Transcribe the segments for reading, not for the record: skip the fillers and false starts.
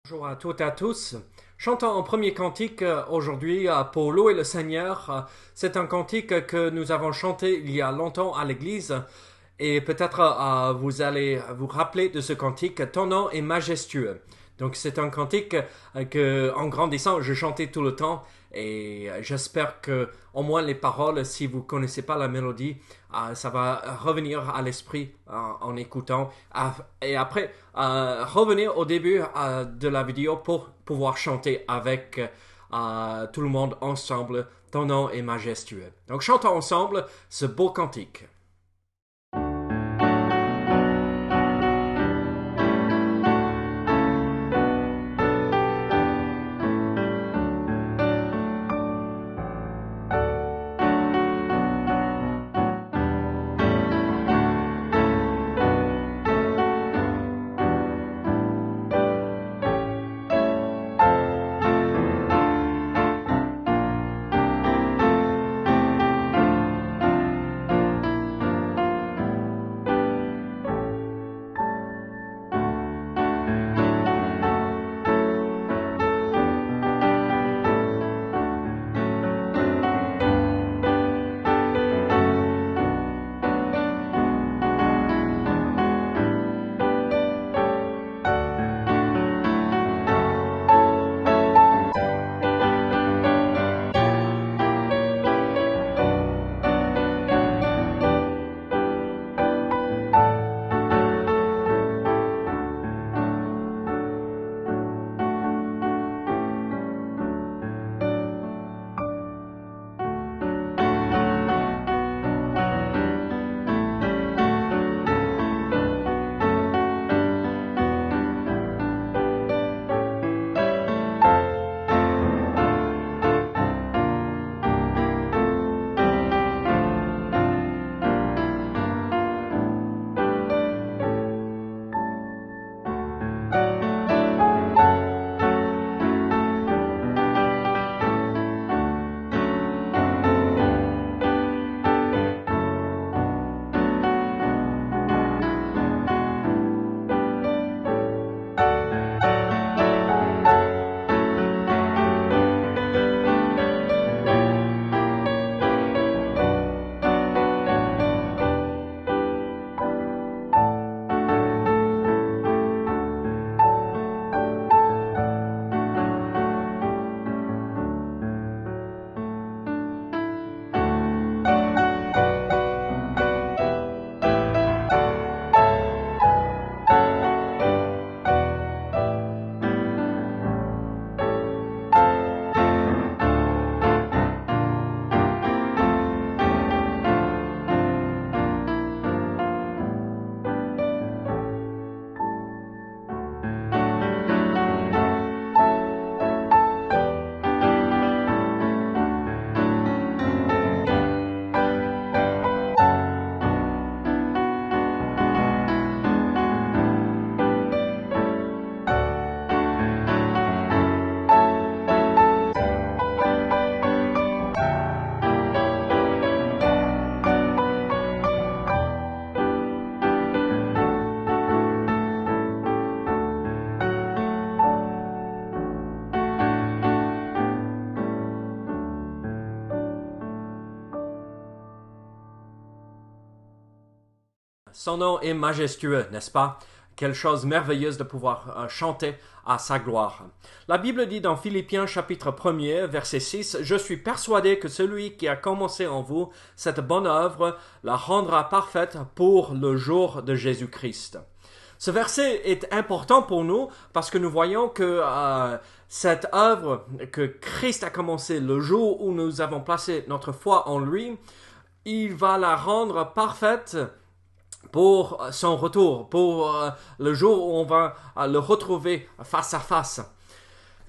Bonjour à toutes et à tous. Chantons en premier cantique aujourd'hui pour louer le Seigneur. C'est un cantique que nous avons chanté il y a longtemps à l'église et peut-être vous allez vous rappeler de ce cantique. Ton nom est majestueux. Donc c'est un cantique que en grandissant je chantais tout le temps et j'espère que au moins les paroles, si vous connaissez pas la mélodie, ça va revenir à l'esprit en écoutant et après revenir au début de la vidéo pour pouvoir chanter avec tout le monde ensemble. Ton nom est majestueux. Donc chantons ensemble ce beau cantique. Son nom est majestueux, n'est-ce pas? Quelle chose merveilleuse de pouvoir chanter à sa gloire. La Bible dit dans Philippiens chapitre 1er, verset 6, « Je suis persuadé que celui qui a commencé en vous cette bonne œuvre la rendra parfaite pour le jour de Jésus-Christ. » Ce verset est important pour nous parce que nous voyons que cette œuvre que Christ a commencé le jour où nous avons placé notre foi en lui, il va la rendre parfaite pour son retour, pour le jour où on va le retrouver face à face.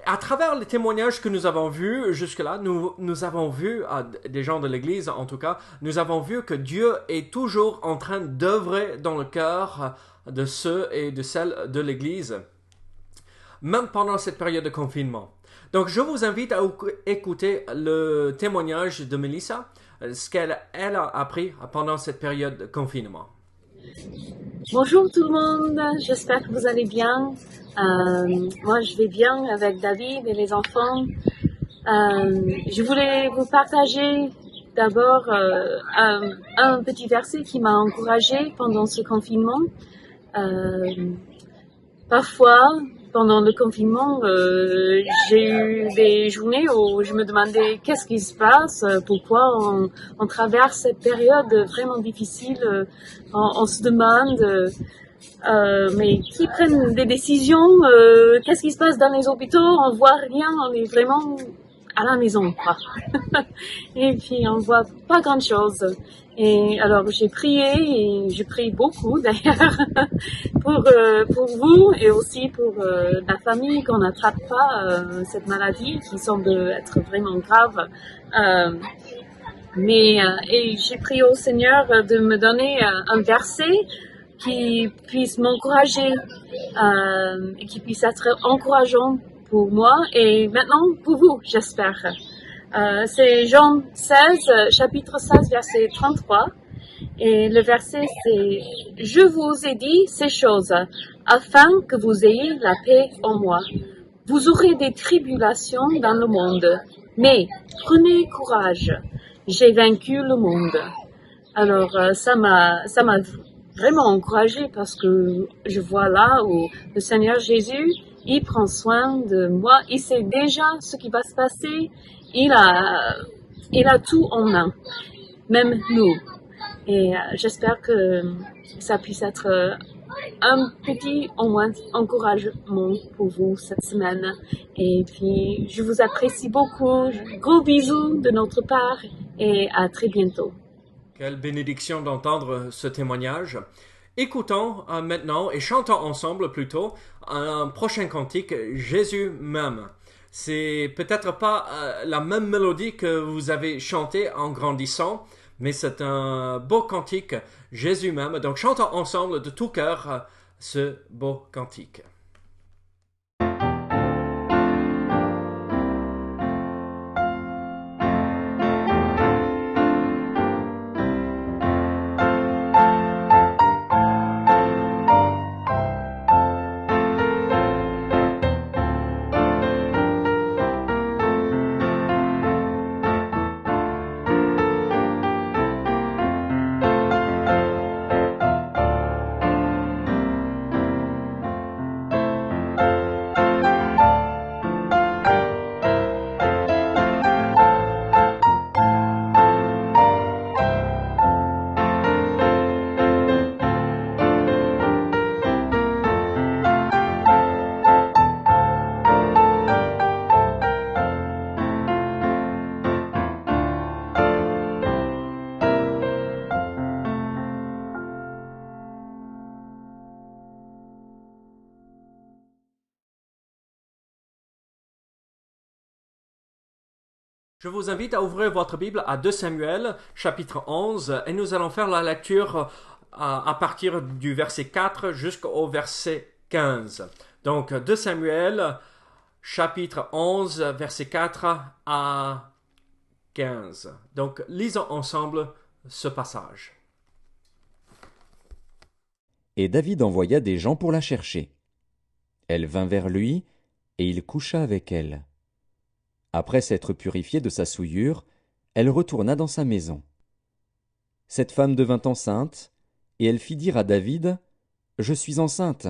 À travers les témoignages que nous avons vus jusque-là, nous avons vu, des gens de l'Église en tout cas, nous avons vu que Dieu est toujours en train d'œuvrer dans le cœur de ceux et de celles de l'Église, même pendant cette période de confinement. Donc je vous invite à écouter le témoignage de Melissa, ce qu'elle a appris pendant cette période de confinement. Bonjour tout le monde, j'espère que vous allez bien. Moi je vais bien avec David et les enfants. Je voulais vous partager d'abord un petit verset qui m'a encouragée pendant ce confinement. Parfois, pendant le confinement, j'ai eu des journées où je me demandais qu'est-ce qui se passe, pourquoi on traverse cette période vraiment difficile. On se demande, mais qui prennent des décisions, qu'est-ce qui se passe dans les hôpitaux, on voit rien, on est vraiment à la maison, quoi. Et puis on voit pas grand-chose. Et alors j'ai prié, et je prie beaucoup d'ailleurs, pour vous et aussi pour la famille qu'on n'attrape pas cette maladie qui semble être vraiment grave. Et j'ai prié au Seigneur de me donner un verset qui puisse m'encourager et qui puisse être encourageant pour moi et maintenant pour vous, j'espère. C'est Jean 16, chapitre 16, verset 33. Et le verset, c'est « Je vous ai dit ces choses, afin que vous ayez la paix en moi. Vous aurez des tribulations dans le monde, mais prenez courage, j'ai vaincu le monde. » Alors, ça m'a vraiment encouragée parce que je vois là où le Seigneur Jésus, il prend soin de moi, il sait déjà ce qui va se passer, il a tout en main, même nous. Et j'espère que ça puisse être un petit au moins encouragement pour vous cette semaine. Et puis, je vous apprécie beaucoup. Gros bisous de notre part et à très bientôt. Quelle bénédiction d'entendre ce témoignage. Écoutons maintenant et chantons ensemble plutôt un prochain cantique, Jésus m'aime. C'est peut-être pas la même mélodie que vous avez chanté en grandissant, mais c'est un beau cantique, Jésus m'aime. Donc chantons ensemble de tout cœur ce beau cantique. Je vous invite à ouvrir votre Bible à 2 Samuel, chapitre 11, et nous allons faire la lecture à partir du verset 4 jusqu'au verset 15. Donc 2 Samuel, chapitre 11, verset 4 à 15. Donc lisons ensemble ce passage. Et David envoya des gens pour la chercher. Elle vint vers lui, et il coucha avec elle. Après s'être purifiée de sa souillure, elle retourna dans sa maison. Cette femme devint enceinte, et elle fit dire à David, « Je suis enceinte. »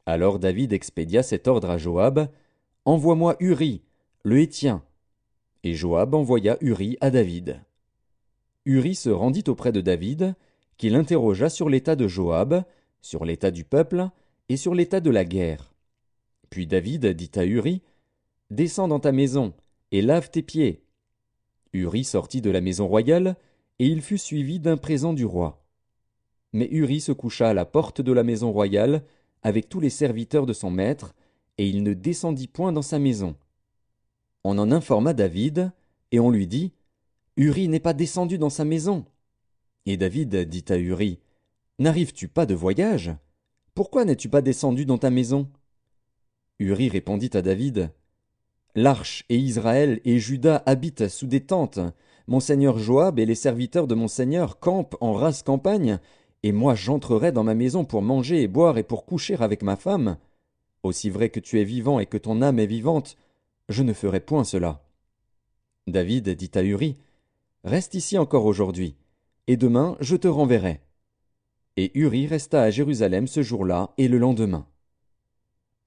Alors David expédia cet ordre à Joab, « Envoie-moi Uri, le Héthien. » Et Joab envoya Uri à David. Uri se rendit auprès de David, qui l'interrogea sur l'état de Joab, sur l'état du peuple et sur l'état de la guerre. Puis David dit à Uri, « Descends dans ta maison et lave tes pieds. » Uri sortit de la maison royale, et il fut suivi d'un présent du roi. Mais Uri se coucha à la porte de la maison royale avec tous les serviteurs de son maître, et il ne descendit point dans sa maison. On en informa David, et on lui dit, « Uri n'est pas descendu dans sa maison. » Et David dit à Uri, « N'arrives-tu pas de voyage? Pourquoi n'es-tu pas descendu dans ta maison? » Uri répondit à David, « L'arche et Israël et Juda habitent sous des tentes. Mon seigneur Joab et les serviteurs de mon seigneur campent en rase campagne, et moi j'entrerai dans ma maison pour manger et boire et pour coucher avec ma femme, aussi vrai que tu es vivant et que ton âme est vivante, je ne ferai point cela. David dit à Uri, reste ici encore aujourd'hui, et demain je te renverrai. Et Uri resta à Jérusalem ce jour-là et le lendemain.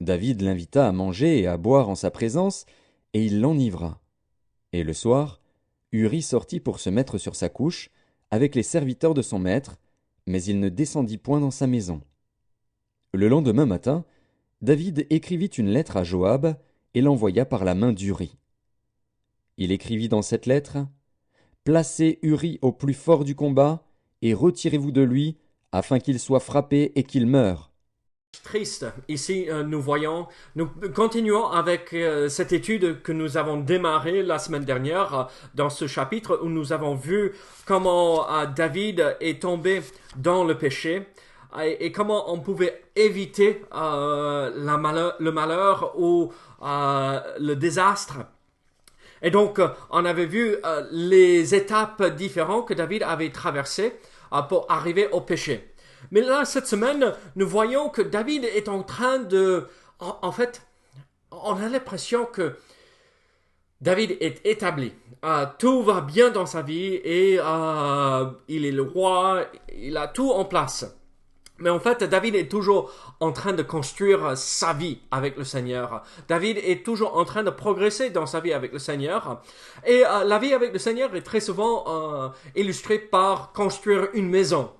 David l'invita à manger et à boire en sa présence, et il l'enivra. Et le soir, Uri sortit pour se mettre sur sa couche, avec les serviteurs de son maître, mais il ne descendit point dans sa maison. Le lendemain matin, David écrivit une lettre à Joab et l'envoya par la main d'Uri. Il écrivit dans cette lettre « Placez Uri au plus fort du combat, et retirez-vous de lui, afin qu'il soit frappé et qu'il meure. » Triste. Ici, nous continuons avec cette étude que nous avons démarrée la semaine dernière dans ce chapitre où nous avons vu comment David est tombé dans le péché et comment on pouvait éviter le malheur ou le désastre. Et donc, on avait vu les étapes différentes que David avait traversées pour arriver au péché. Mais là, cette semaine, nous voyons que David est en train de... En fait, on a l'impression que David est établi. Tout va bien dans sa vie et il est le roi, il a tout en place. Mais en fait, David est toujours en train de construire sa vie avec le Seigneur. David est toujours en train de progresser dans sa vie avec le Seigneur. Et la vie avec le Seigneur est très souvent illustrée par construire une maison.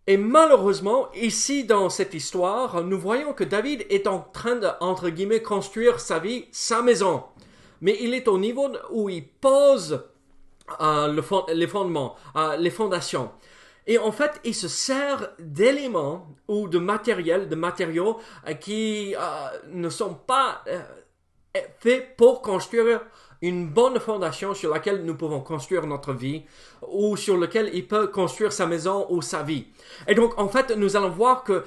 Et malheureusement, ici dans cette histoire, nous voyons que David est en train de, entre guillemets, construire sa vie, sa maison. Mais il est au niveau où il pose les fondements, les fondations. Et en fait, il se sert d'éléments ou de matériaux qui ne sont pas faits pour construire une bonne fondation sur laquelle nous pouvons construire notre vie ou sur laquelle il peut construire sa maison ou sa vie. Et donc, en fait, nous allons voir que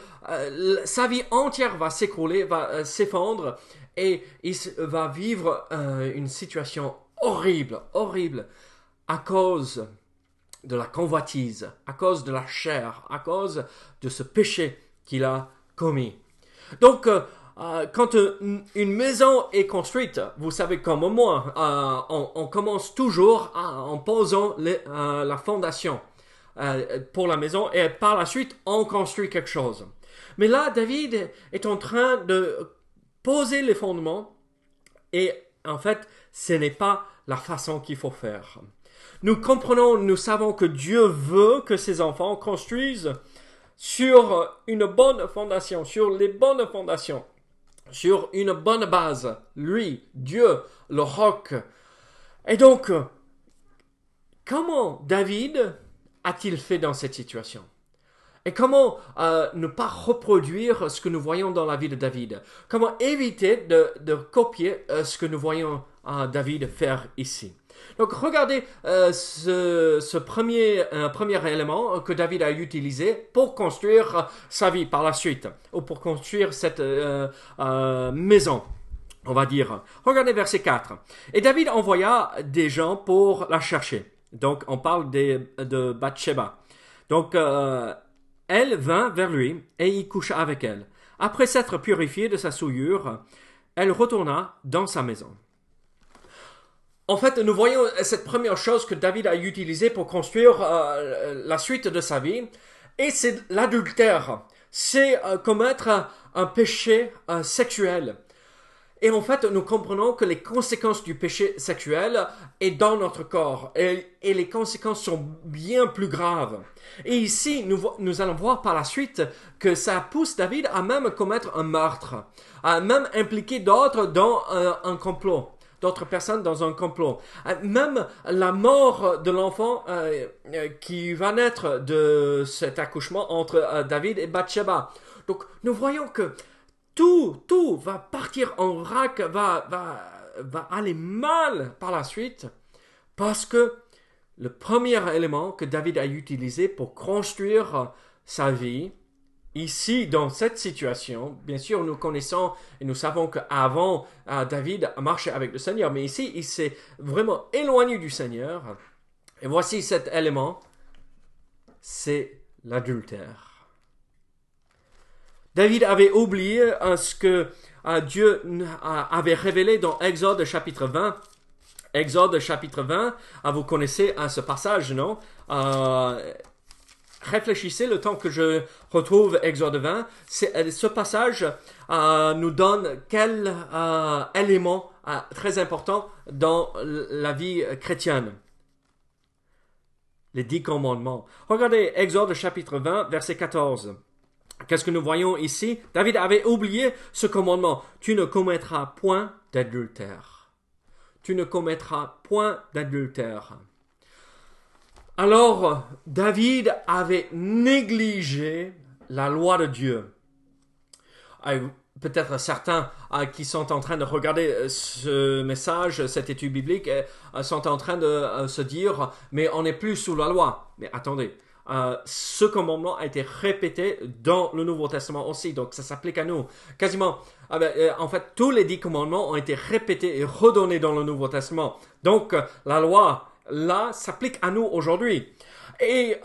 sa vie entière va s'écrouler, va s'effondrer et il va vivre une situation horrible à cause de la convoitise, à cause de la chair, à cause de ce péché qu'il a commis. Donc, quand une maison est construite, vous savez comme moi, on commence toujours en posant la fondation pour la maison et par la suite on construit quelque chose. Mais là, David est en train de poser les fondements et en fait, ce n'est pas la façon qu'il faut faire. Nous savons que Dieu veut que ses enfants construisent sur une bonne fondation, sur les bonnes fondations, sur une bonne base. Lui, Dieu, le roc. Et donc, comment David a-t-il fait dans cette situation? Et comment ne pas reproduire ce que nous voyons dans la vie de David? Comment éviter de copier ce que nous voyons David faire ici? Donc regardez ce premier élément que David a utilisé pour construire sa vie par la suite, ou pour construire cette maison, on va dire. Regardez verset 4. Et David envoya des gens pour la chercher. Donc on parle de Bathsheba. Donc elle vint vers lui et il coucha avec elle. Après s'être purifiée de sa souillure, elle retourna dans sa maison. En fait, nous voyons cette première chose que David a utilisée pour construire la suite de sa vie, et c'est l'adultère. C'est commettre un péché sexuel. Et en fait, nous comprenons que les conséquences du péché sexuel est dans notre corps, et les conséquences sont bien plus graves. Et ici, nous allons voir par la suite que ça pousse David à même commettre un meurtre, à même impliquer d'autres dans un complot. D'autres personnes dans un complot. Même la mort de l'enfant qui va naître de cet accouchement entre David et Bathsheba. Donc, nous voyons que tout va partir en vrac, va aller mal par la suite, parce que le premier élément que David a utilisé pour construire sa vie, ici, dans cette situation, bien sûr, nous connaissons et nous savons qu'avant, David marchait avec le Seigneur, mais ici, il s'est vraiment éloigné du Seigneur. Et voici cet élément, c'est l'adultère. David avait oublié ce que Dieu avait révélé dans Exode chapitre 20. Exode chapitre 20, vous connaissez ce passage, non? Réfléchissez le temps que je retrouve Exode 20. Ce passage nous donne quel élément très important dans la vie chrétienne. Les 10 commandements. Regardez Exode chapitre 20, verset 14. Qu'est-ce que nous voyons ici? David avait oublié ce commandement. Tu ne commettras point d'adultère. Tu ne commettras point d'adultère. Alors, David avait négligé la loi de Dieu. Peut-être certains qui sont en train de regarder ce message, cette étude biblique, sont en train de se dire, mais on n'est plus sous la loi. Mais attendez, ce commandement a été répété dans le Nouveau Testament aussi, donc ça s'applique à nous. Quasiment, en fait, tous les 10 commandements ont été répétés et redonnés dans le Nouveau Testament. Donc, la loi, là, s'applique à nous aujourd'hui. Et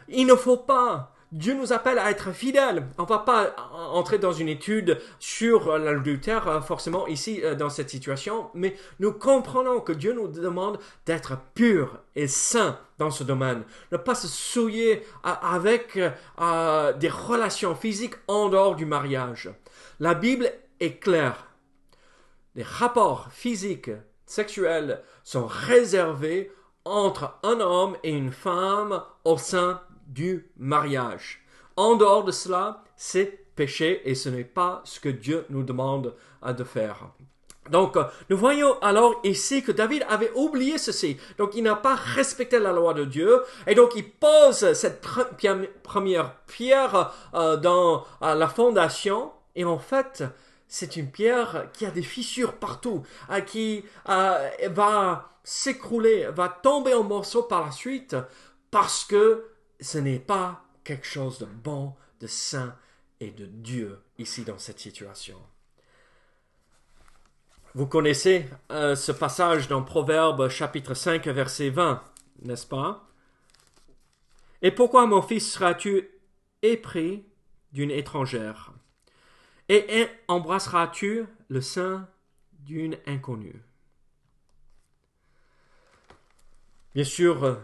il ne faut pas... Dieu nous appelle à être fidèles. On ne va pas entrer dans une étude sur l'adultère forcément ici dans cette situation, mais nous comprenons que Dieu nous demande d'être purs et saints dans ce domaine. Ne pas se souiller avec des relations physiques en dehors du mariage. La Bible est claire. Les rapports physiques, sexuels sont réservés entre un homme et une femme au sein du mariage. En dehors de cela, c'est péché et ce n'est pas ce que Dieu nous demande de faire. Donc, nous voyons alors ici que David avait oublié ceci. Donc, il n'a pas respecté la loi de Dieu et donc il pose cette première pierre dans la fondation et en fait, c'est une pierre qui a des fissures partout, qui va s'écrouler, va tomber en morceaux par la suite parce que ce n'est pas quelque chose de bon, de saint et de Dieu ici dans cette situation. Vous connaissez ce passage dans Proverbes chapitre 5 verset 20, n'est-ce pas? Et pourquoi, mon fils, seras-tu épris d'une étrangère? Et embrasseras-tu le sein d'une inconnue? Bien sûr,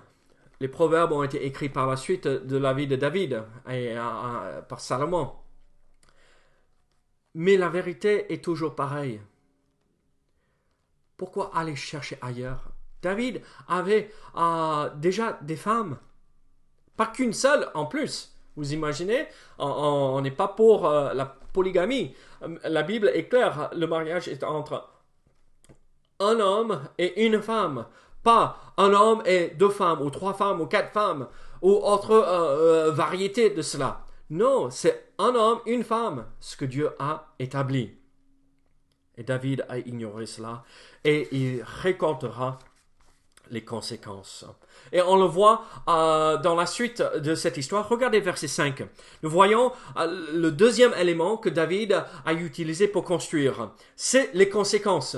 les proverbes ont été écrits par la suite de la vie de David et par Salomon. Mais la vérité est toujours pareille. Pourquoi aller chercher ailleurs? David avait déjà des femmes. Pas qu'une seule en plus. Vous imaginez? On n'est pas pour la polygamie. La Bible est claire. Le mariage est entre un homme et une femme. Pas un homme et 2 femmes, ou 3 femmes, ou 4 femmes, ou autre variété de cela. Non, c'est un homme, une femme, ce que Dieu a établi. Et David a ignoré cela, et il récoltera les conséquences. Et on le voit dans la suite de cette histoire. Regardez verset 5. Nous voyons le deuxième élément que David a utilisé pour construire. C'est les conséquences.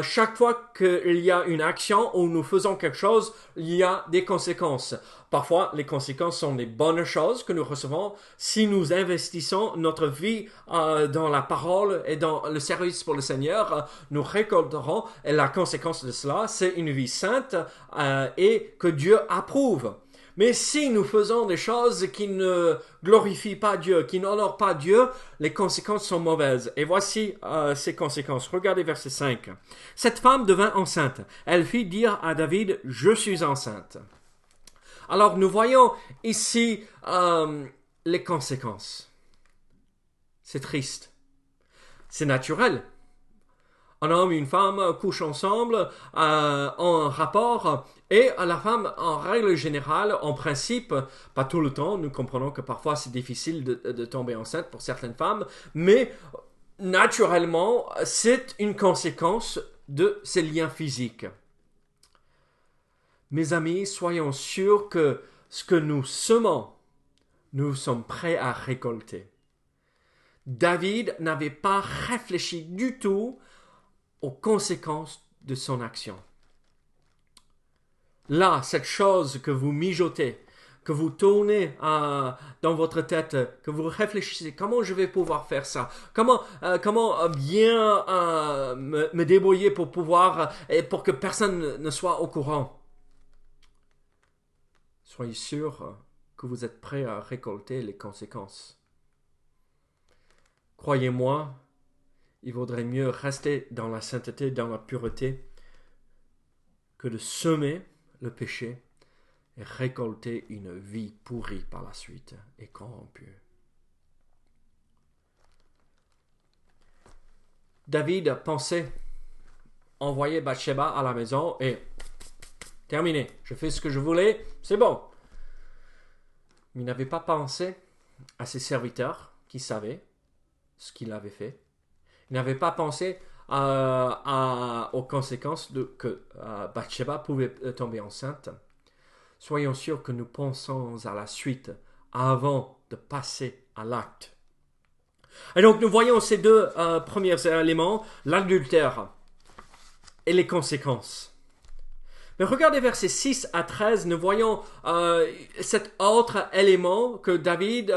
Chaque fois qu'il y a une action où nous faisons quelque chose, il y a des conséquences. Parfois, les conséquences sont des bonnes choses que nous recevons. Si nous investissons notre vie dans la parole et dans le service pour le Seigneur, nous récolterons. Et la conséquence de cela, c'est une vie sainte et que Dieu approuve. Mais si nous faisons des choses qui ne glorifient pas Dieu, qui n'honorent pas Dieu, les conséquences sont mauvaises. Et voici ces conséquences. Regardez verset 5. Cette femme devint enceinte. Elle fit dire à David, « Je suis enceinte. » Alors nous voyons ici les conséquences. C'est triste. C'est naturel. Un homme et une femme couchent ensemble, ont un rapport, et la femme, en règle générale, en principe, pas tout le temps, nous comprenons que parfois c'est difficile de tomber enceinte pour certaines femmes, mais naturellement, c'est une conséquence de ces liens physiques. Mes amis, soyons sûrs que ce que nous semons, nous sommes prêts à récolter. David n'avait pas réfléchi du tout aux conséquences de son action. Là, cette chose que vous mijotez, que vous tournez dans votre tête, que vous réfléchissez, comment je vais pouvoir faire ça? Comment bien me débrouiller pour pouvoir, et pour que personne ne soit au courant? Soyez sûr que vous êtes prêt à récolter les conséquences. Croyez-moi, il vaudrait mieux rester dans la sainteté, dans la pureté, que de semer le péché et récolter une vie pourrie par la suite et corrompue. David pensait envoyer Bathsheba à la maison et terminé, je fais ce que je voulais, c'est bon. Mais il n'avait pas pensé à ses serviteurs qui savaient ce qu'il avait fait. Il n'avait pas pensé aux conséquences que Bathsheba pouvait tomber enceinte. Soyons sûrs que nous pensons à la suite avant de passer à l'acte. Et donc nous voyons ces deux premiers éléments, l'adultère et les conséquences. Mais regardez versets 6 à 13, nous voyons cet autre élément que David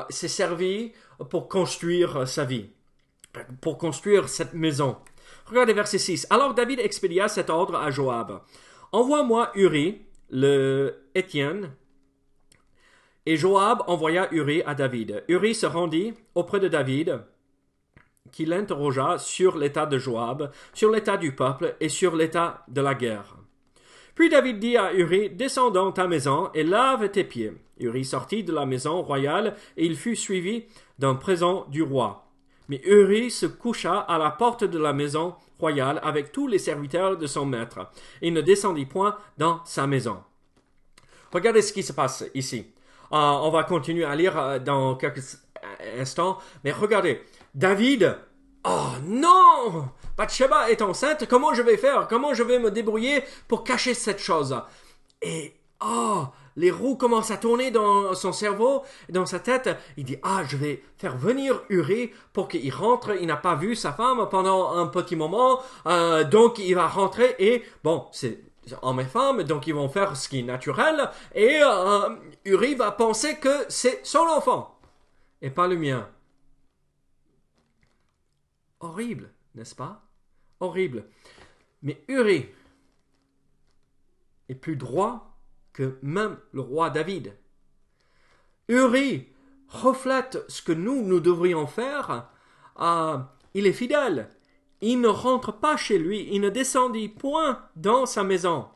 s'est servi pour construire sa vie, pour construire cette maison. Regardez verset 6. Alors David expédia cet ordre à Joab. Envoie-moi Uri, le Héthien. Et Joab envoya Uri à David. Uri se rendit auprès de David, qui l'interrogea sur l'état de Joab, sur l'état du peuple et sur l'état de la guerre. Puis David dit à Uri, descends dans ta maison et lave tes pieds. Uri sortit de la maison royale et il fut suivi d'un présent du roi. Mais Uri se coucha à la porte de la maison royale avec tous les serviteurs de son maître. Il ne descendit point dans sa maison. Regardez ce qui se passe ici. On va continuer à lire dans quelques instants, mais regardez. David, oh non! Bathsheba est enceinte, comment je vais faire? Comment je vais me débrouiller pour cacher cette chose? Et, les roues commencent à tourner dans son cerveau, dans sa tête. Il dit, je vais faire venir Uri pour qu'il rentre. Il n'a pas vu sa femme pendant un petit moment, donc il va rentrer et, bon, c'est homme et femme, donc ils vont faire ce qui est naturel, et Uri va penser que c'est son enfant, et pas le mien. Horrible, n'est-ce pas? Horrible. Mais Uri est plus droit que même le roi David. Uri reflète ce que nous devrions faire. Il est fidèle. Il ne rentre pas chez lui. Il ne descendit point dans sa maison.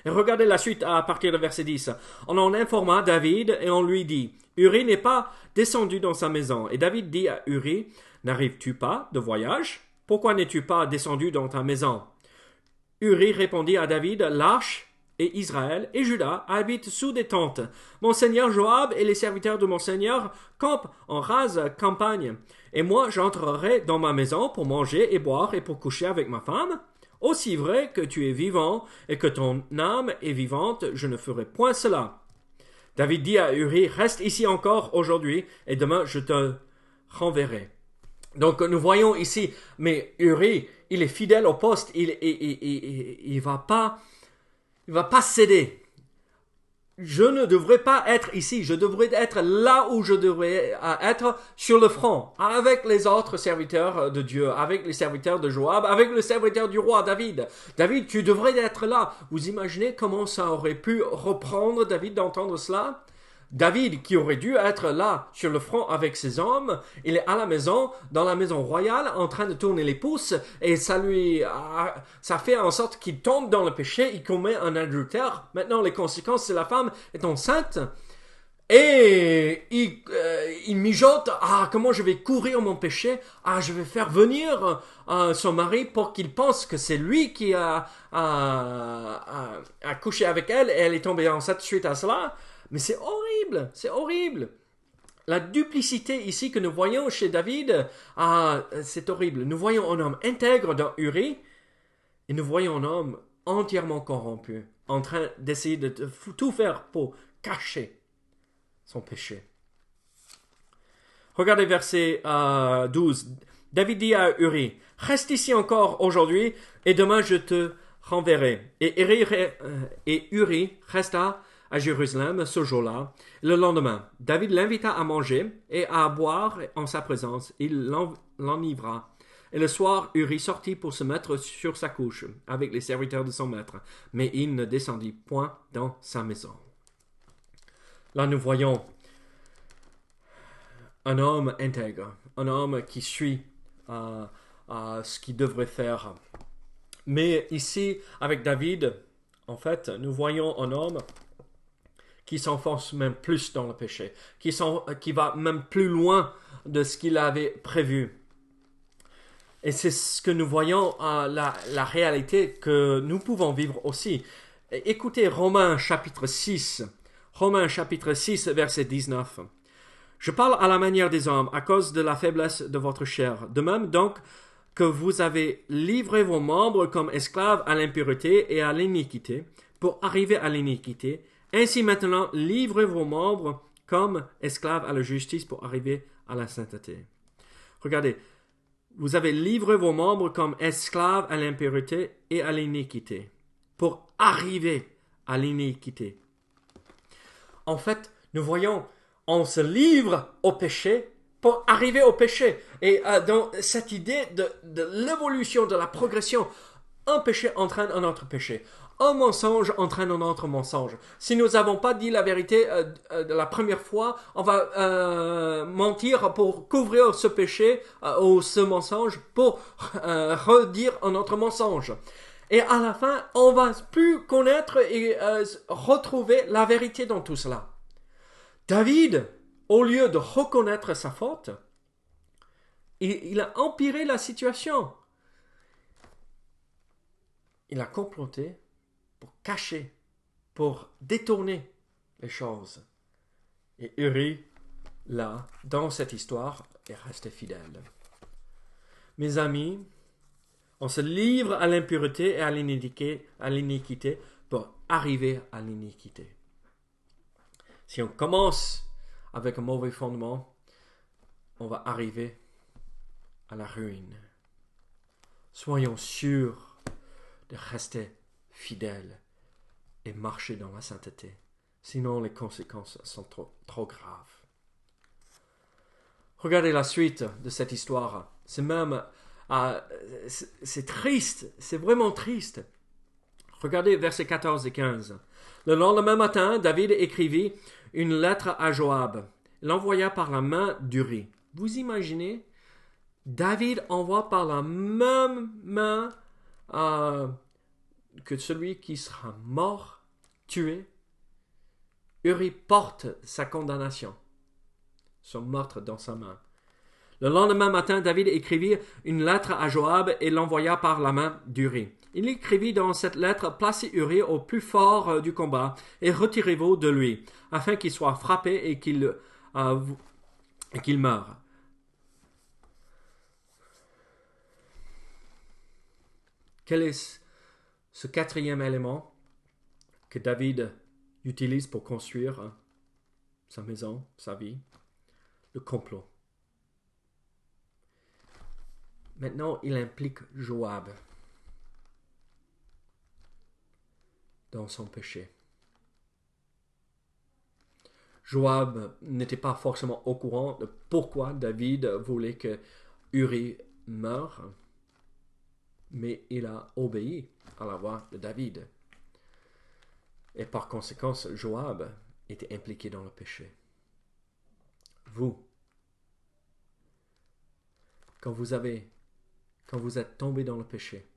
Et regardez la suite à partir du verset 10. On en informa David et on lui dit, Uri n'est pas descendu dans sa maison. Et David dit à Uri, n'arrives-tu pas de voyage? Pourquoi n'es-tu pas descendu dans ta maison? Uri répondit à David, l'arche et Israël et Juda habitent sous des tentes. Mon seigneur Joab et les serviteurs de mon seigneur campent en rase campagne. Et moi j'entrerai dans ma maison pour manger et boire et pour coucher avec ma femme. Aussi vrai que tu es vivant et que ton âme est vivante, je ne ferai point cela. David dit à Uri, reste ici encore aujourd'hui et demain je te renverrai. Donc nous voyons ici, mais Uri, il est fidèle au poste, il va pas céder. Je ne devrais pas être ici, je devrais être là où je devrais être, sur le front, avec les autres serviteurs de Dieu, avec les serviteurs de Joab, avec le serviteur du roi David. David, tu devrais être là. Vous imaginez comment ça aurait pu reprendre David d'entendre cela? David, qui aurait dû être là, sur le front avec ses hommes, il est à la maison, dans la maison royale, en train de tourner les pouces, et ça fait en sorte qu'il tombe dans le péché, il commet un adultère. Maintenant, les conséquences, c'est la femme est enceinte, et il mijote, comment je vais courir mon péché? Je vais faire venir son mari pour qu'il pense que c'est lui qui a couché avec elle, et elle est tombée enceinte suite à cela. Mais c'est horrible, c'est horrible. La duplicité ici que nous voyons chez David, c'est horrible. Nous voyons un homme intègre dans Uri, et nous voyons un homme entièrement corrompu, en train d'essayer de tout faire pour cacher son péché. Regardez verset 12. David dit à Uri, « Reste ici encore aujourd'hui, et demain je te renverrai. » Et Uri resta à Jérusalem ce jour-là. Le lendemain, David l'invita à manger et à boire en sa présence. Il l'enivra. Et le soir, Uri sortit pour se mettre sur sa couche avec les serviteurs de son maître, mais il ne descendit point dans sa maison. Là, nous voyons un homme intègre, un homme qui suit ce qu'il devrait faire. Mais ici, avec David, en fait, nous voyons un homme qui s'enfonce même plus dans le péché, qui va même plus loin de ce qu'il avait prévu. Et c'est ce que nous voyons, la réalité que nous pouvons vivre aussi. Écoutez Romains chapitre 6, verset 19. Je parle à la manière des hommes, à cause de la faiblesse de votre chair. De même donc que vous avez livré vos membres comme esclaves à l'impureté et à l'iniquité, pour arriver à l'iniquité, ainsi maintenant livrez vos membres comme esclaves à la justice pour arriver à la sainteté. Regardez, vous avez livré vos membres comme esclaves à l'impureté et à l'iniquité, pour arriver à l'iniquité. En fait, nous voyons, on se livre au péché pour arriver au péché. Et dans cette idée de l'évolution, de la progression, un péché entraîne un autre péché. Un mensonge entraîne un autre mensonge. Si nous n'avons pas dit la vérité de la première fois, on va mentir pour couvrir ce péché ou ce mensonge pour redire un autre mensonge. Et à la fin, on va plus connaître et retrouver la vérité dans tout cela. David, au lieu de reconnaître sa faute, il a empiré la situation. Il a comploté pour cacher, pour détourner les choses. Et Uri, là, dans cette histoire, est resté fidèle. Mes amis, on se livre à l'impureté et à l'iniquité pour arriver à l'iniquité. Si on commence avec un mauvais fondement, on va arriver à la ruine. Soyons sûrs de rester fidèles et marcher dans la sainteté. Sinon, les conséquences sont trop graves. Regardez la suite de cette histoire. C'est triste, c'est vraiment triste. Regardez versets 14 et 15. Le lendemain matin, David écrivit une lettre à Joab. Il l'envoya par la main d'Uri. Vous imaginez? David envoie par la même main que celui qui sera mort, tué. Uri porte sa condamnation, son meurtre dans sa main. Le lendemain matin, David écrivit une lettre à Joab et l'envoya par la main d'Uri. Il écrivit dans cette lettre: placez Uri au plus fort du combat et retirez-vous de lui, afin qu'il soit frappé et qu'il meure. Quel est ce quatrième élément que David utilise pour construire sa maison, sa vie? Le complot. Maintenant, il implique Joab dans son péché. Joab n'était pas forcément au courant de pourquoi David voulait que Uri meure, mais il a obéi à la voix de David. Et par conséquent, Joab était impliqué dans le péché. Vous, quand vous êtes tombé dans le péché,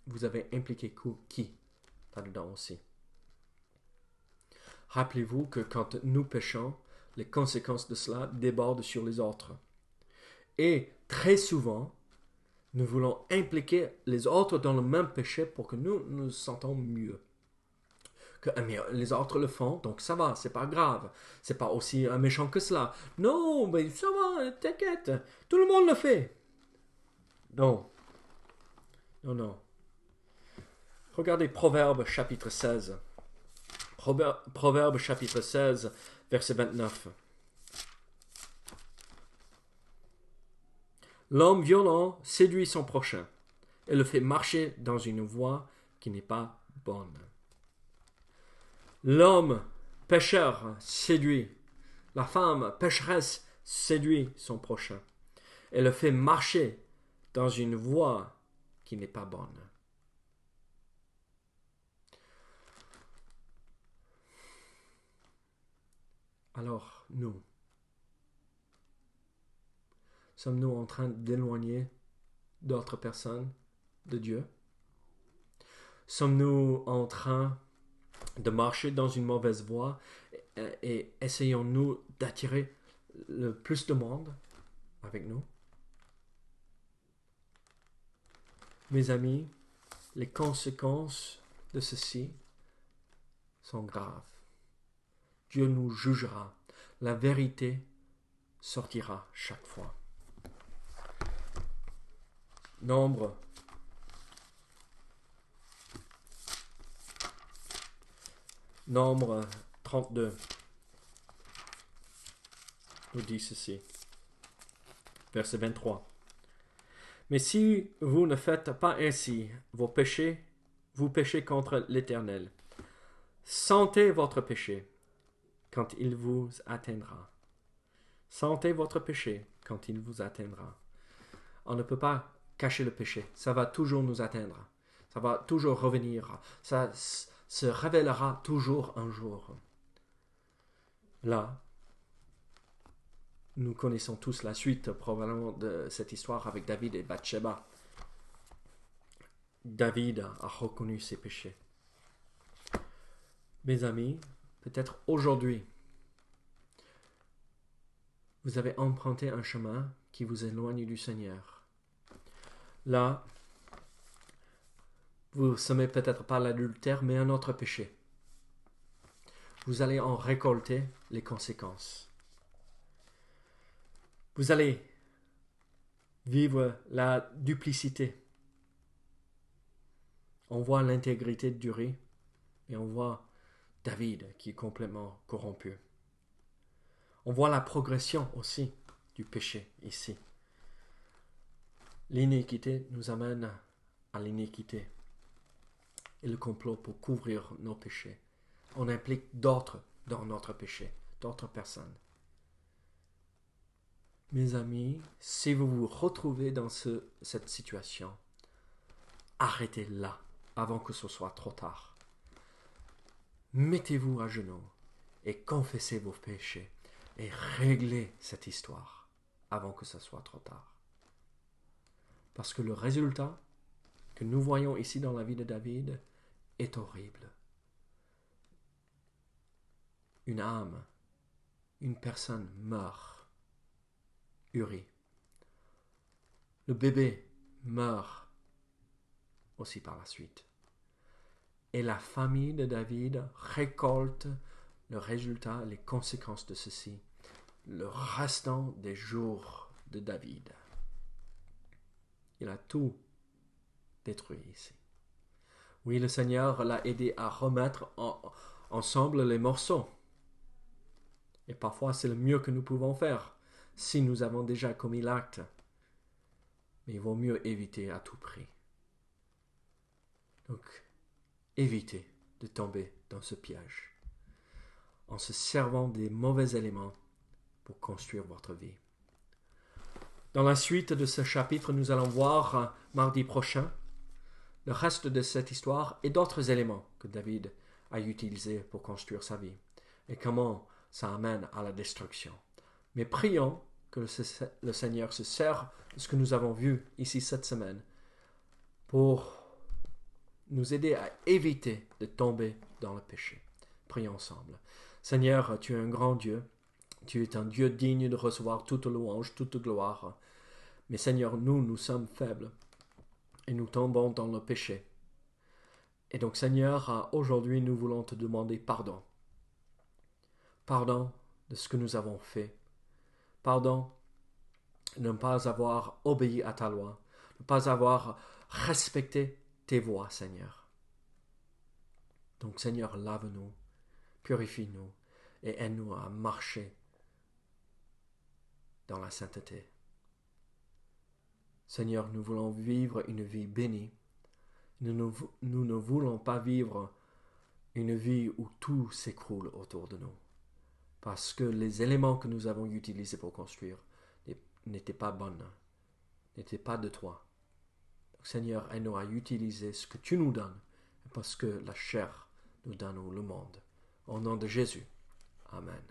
vous avez impliqué qui là-dedans aussi? Rappelez-vous que quand nous péchons, les conséquences de cela débordent sur les autres. Et très souvent, nous voulons impliquer les autres dans le même péché pour que nous nous sentons mieux. Mais les autres le font, donc ça va, c'est pas grave. C'est pas aussi méchant que cela. Non, mais ça va, t'inquiète, tout le monde le fait. Non. Regardez Proverbe chapitre 16. Proverbe chapitre 16, verset 29. L'homme violent séduit son prochain et le fait marcher dans une voie qui n'est pas bonne. L'homme pécheur séduit. La femme pécheresse séduit son prochain et le fait marcher dans une voie qui n'est pas bonne. Alors, nous, sommes-nous en train d'éloigner d'autres personnes de Dieu? Sommes-nous en train de marcher dans une mauvaise voie et essayons-nous d'attirer le plus de monde avec nous? Mes amis, les conséquences de ceci sont graves. Dieu nous jugera. La vérité sortira chaque fois. Nombre 32 nous dit ceci. Verset 23. Mais si vous ne faites pas ainsi, vous péchez contre l'Éternel. Sentez votre péché quand il vous atteindra. Sentez votre péché quand il vous atteindra. On ne peut pas cacher le péché. Ça va toujours nous atteindre. Ça va toujours revenir. Ça se révélera toujours un jour. Là, nous connaissons tous la suite probablement de cette histoire avec David et Bathsheba. David a reconnu ses péchés. Mes amis, peut-être aujourd'hui, vous avez emprunté un chemin qui vous éloigne du Seigneur. Là, vous ne semez peut-être pas l'adultère, mais un autre péché. Vous allez en récolter les conséquences. Vous allez vivre la duplicité. On voit l'intégrité d'Uri et on voit David qui est complètement corrompu. On voit la progression aussi du péché ici. L'iniquité nous amène à l'iniquité et le complot pour couvrir nos péchés. On implique d'autres dans notre péché, d'autres personnes. Mes amis, si vous vous retrouvez dans cette situation, arrêtez là avant que ce soit trop tard. Mettez-vous à genoux et confessez vos péchés et réglez cette histoire avant que ce soit trop tard. Parce que le résultat que nous voyons ici dans la vie de David est horrible. Une âme, une personne meurt. Uri. Le bébé meurt aussi par la suite. Et la famille de David récolte le résultat, les conséquences de ceci, le restant des jours de David. Il a tout détruit ici. Oui, le Seigneur l'a aidé à remettre ensemble les morceaux. Et parfois, c'est le mieux que nous pouvons faire si nous avons déjà commis l'acte. Mais il vaut mieux éviter à tout prix. Donc, évitez de tomber dans ce piège en se servant des mauvais éléments pour construire votre vie. Dans la suite de ce chapitre, nous allons voir mardi prochain le reste de cette histoire et d'autres éléments que David a utilisés pour construire sa vie et comment ça amène à la destruction. Mais prions que le Seigneur se sert de ce que nous avons vu ici cette semaine pour nous aider à éviter de tomber dans le péché. Prions ensemble. Seigneur, tu es un grand Dieu. Tu es un Dieu digne de recevoir toute louange, toute gloire. Mais Seigneur, nous sommes faibles et nous tombons dans le péché. Et donc, Seigneur, aujourd'hui, nous voulons te demander pardon. Pardon de ce que nous avons fait. Pardon de ne pas avoir obéi à ta loi, de ne pas avoir respecté tes voies, Seigneur. Donc, Seigneur, lave-nous, purifie-nous et aide-nous à marcher dans la sainteté. Seigneur, nous voulons vivre une vie bénie. Nous ne voulons pas vivre une vie où tout s'écroule autour de nous. Parce que les éléments que nous avons utilisés pour construire n'étaient pas bons, n'étaient pas de toi. Donc, Seigneur, aide-nous à utiliser ce que tu nous donnes, parce que la chair nous donne le monde. Au nom de Jésus. Amen.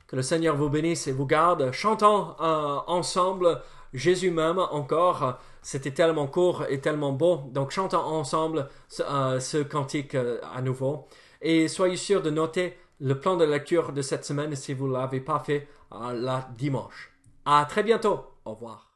Que le Seigneur vous bénisse et vous garde. Chantons ensemble Jésus m'aime encore. C'était tellement court et tellement beau. Donc chantons ensemble ce cantique à nouveau. Et soyez sûrs de noter le plan de lecture de cette semaine si vous ne l'avez pas fait la dimanche. À très bientôt. Au revoir.